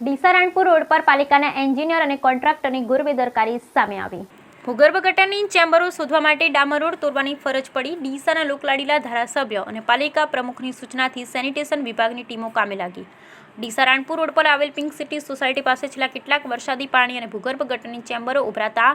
Deesa Ranpur road પર પાલિકાના engineer અને કોન્ટ્રાક્ટરની ગેરબેદરકારી સામે આવી। ભૂગર્ભ ગટરની ચેમ્બરો શોધવા માટે ડામર રોડ તોડવાની ફરજ પડી। ડીસાના લોકલાડીલા ધારાસભ્ય અને પાલિકા પ્રમુખની સૂચનાથી સેનિટેશન વિભાગની ટીમો કામે લાગી। ડીસા રાણપુર રોડ પર આવેલ પિંક સિટી સોસાયટી પાસે છેલ્લા કેટલાક વરસાદી પાણી અને ભૂગર્ભ ગટરની ચેમ્બરો ઉભરાતા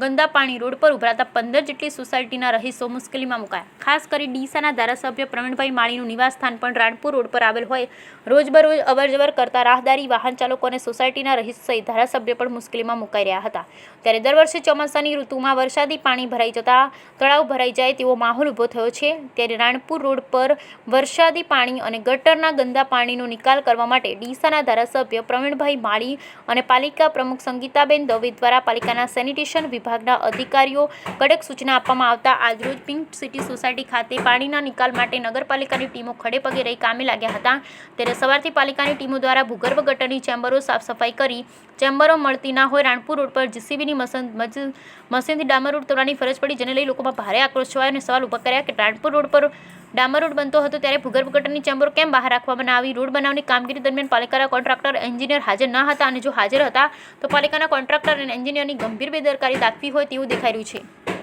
ગંદા પાણી રોડ પર ઉભરાતા 15 જેટલી સોસાયટીના રહીશો મુશ્કેલીમાં મુકાયા। ખાસ કરી ડીસાના ધારાસભ્ય પ્રવીણભાઈ માળીનું નિવાસસ્થાન પણ રાણપુર રોડ પર આવેલ હોય રોજબરોજ અવરજવર કરતા રાહદારી વાહન ચાલકો અને સોસાયટીના રહીશ સહિત ધારાસભ્ય પણ મુશ્કેલીમાં મુકાઈ રહ્યા હતા। ત્યારે દર વર્ષે ચોમાસાની ઋતુમાં વરસાદી પાણી ભરાઈ જતા તળાવ ભરાઈ જાય તેવો માહોલ ઊભો થયો છે। ત્યારે રાણપુર રોડ પર વરસાદી પાણી અને ગટરના ગંદા પાણીનો નિકાલ કરવા માટે ડીસાના ધારાસભ્ય પ્રવીણભાઈ માળી અને પાલિકા પ્રમુખ સંગીતાબેન દવે દ્વારા પાલિકાના સેનિટેશન વિભાગના અધિકારીઓ કડક સૂચના આપવામાં આવતા આજરોજ પિંક સિટી સોસાયટી ખાતે પાણીના નિકાલ માટે નગરપાલિકાની ટીમો ખડે પગે રહી કામે લાગ્યા હતા। ત્યારે સવારથી પાલિકાની ટીમો દ્વારા ભૂગર્ભ ગટરની ચેમ્બરો સાફ સફાઈ કરી ચેમ્બરો મળતી ના હોય રાણપુર રોડ પર જીસીબીની મશીનથી ડામર રોડ તોડવાની ફરજ પડી, જેને લઈ લોકોમાં ભારે આક્રોશ છવાયો અને સવાલ ઊભા કર્યા કે રાણપુર રોડ પર ડામર રોડ બનતો હતો ત્યારે ભૂગર્ભ ગટરની ચેમ્બરો કેમ બહાર રાખવામાં આવી। રોડ બનાવવાની કામગીરી દરમિયાન પાલિકાના કોન્ટ્રાક્ટર એન્જિનિયર હાજર ન હતા અને જો હાજર હતા તો પાલિકાના કોન્ટ્રાક્ટર અને એન્જિનિયરની ગંભીર બેદરકારી દાખવી હોય તેવું દેખાઈ રહ્યું છે।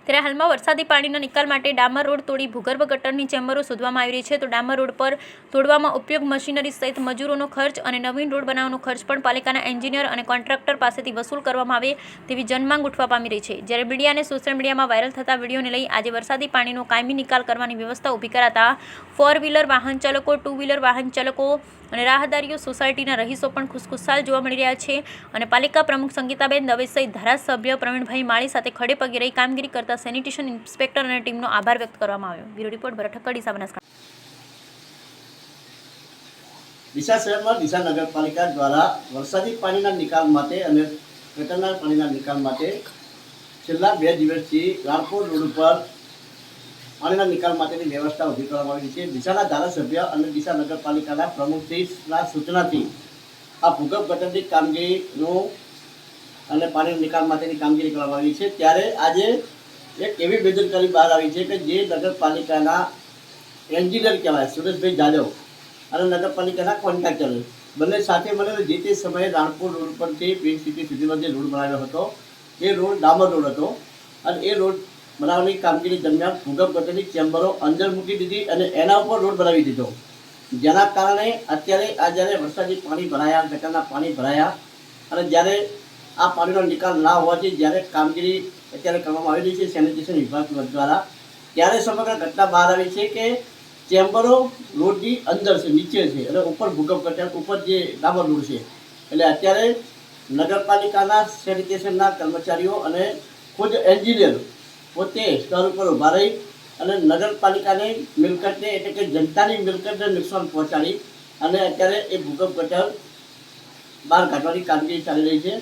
ત્યારે હાલમાં વરસાદી પાણીના નિકાલ માટે ડામર રોડ તોડી ભૂગર્ભ ગટરની ચેમ્બરો શોધવામાં આવી રહી છે। તો ડામર રોડ પર તોડવામાં ઉપયોગ મશીનરી સહિત મજૂરોનો ખર્ચ અને નવીન રોડ બનાવવાનો ખર્ચ પણ પાલિકાના એન્જિનિયર અને કોન્ટ્રાક્ટર પાસેથી વસૂલ કરવામાં આવે તેવી જનમાંગ ઉઠવા પામી રહી છે। જ્યારે મીડિયા અને સોશિયલ મીડિયામાં વાયરલ થતા વિડીયોને લઈ આજે વરસાદી પાણીનો કાયમી નિકાલ કરવાની વ્યવસ્થા ઊભી કરાતા 4 વ્હીલર વાહન ચાલકો 2 વ્હીલર વાહન ચાલકો અને રાહદારીઓ સોસાયટીના રહીશો પણ ખુશખુશાલ જોવા મળી રહ્યા છે અને પાલિકા પ્રમુખ સંગીતાબેન દવે સહિત ધારાસભ્ય પ્રવીણભાઈ માળી સાથે ખડે પગે રહી કામગીરી કરતા સેનિટેશન ઇન્સ્પેક્ટર અને ટીમનો આભાર વ્યક્ત કરવામાં આવ્યો। બ્યુરો રિપોર્ટ ભરત ઠક્કર, ડીસા બનાસકાંઠા। ડીસા શહેરમાં ડીસા નગરપાલિકા દ્વારા વરસાદી પાણીના નિકાલ માટે અને ગટરના પાણીના નિકાલ માટે છેલ્લા 2 દિવસથી રાણપુર રોડ ઉપર પાણીના નિકાલ માટેની વ્યવસ્થા ઊભી કરવામાં આવી છે। ડીસાના ધારાસભ્ય અને ડીસા નગરપાલિકાના પ્રમુખશ્રીના સૂચનાથી આ ભૂગર્ભ ગટરની કામગીરીનું અને પાણીના નિકાલ માટેની કામગીરી કરવામાં આવી છે। ત્યારે આજે એક એવી બેદરકારી બહાર આવી છે કે જે નગરપાલિકાના એન્જિનિયર કહેવાય સુરેશભાઈ જાદવ અને નગરપાલિકાના કોન્ટ્રાક્ટર બંને સાથે મળીને જે તે સમયે રાણપુર રોડ પરથી પિંક સિટી સુધીનો જે રોડ બનાવ્યો હતો એ રોડ ડામર રોડ હતો અને એ રોડ બનાવવાની કામગીરી દરમિયાન ભૂગર્ભ ગટરની ચેમ્બરો અંદર મૂકી દીધી અને એના ઉપર રોડ બનાવી દીધો, જેના કારણે અત્યારે જ્યારે વરસાદી પાણી ભરાયા ગટરના પાણી ભરાયા અને જ્યારે આ પાણીનો નિકાલ ના હોવાથી જ્યારે કામગીરી અત્યારે કરવામાં આવી રહી છે સેનિટેશન વિભાગ દ્વારા, ત્યારે સમગ્ર ઘટના બહાર આવી છે કે ચેમ્બરો રોડની અંદર છે, નીચે છે અને ઉપર ભૂગર્ભ ગટર ઉપર જે ડામર રોડ છે। એટલે અત્યારે નગરપાલિકાના સેનિટેશનના કર્મચારીઓ અને ખુદ એન્જિનિયર પોતે સ્થળ ઉપર ઊભા રહી અને નગરપાલિકાની મિલકતને એટલે કે જનતાની મિલકતને નુકસાન પહોંચાડી અને અત્યારે એ ભૂગર્ભ ગટર બહાર કાઢવાની કામગીરી ચાલી રહી છે।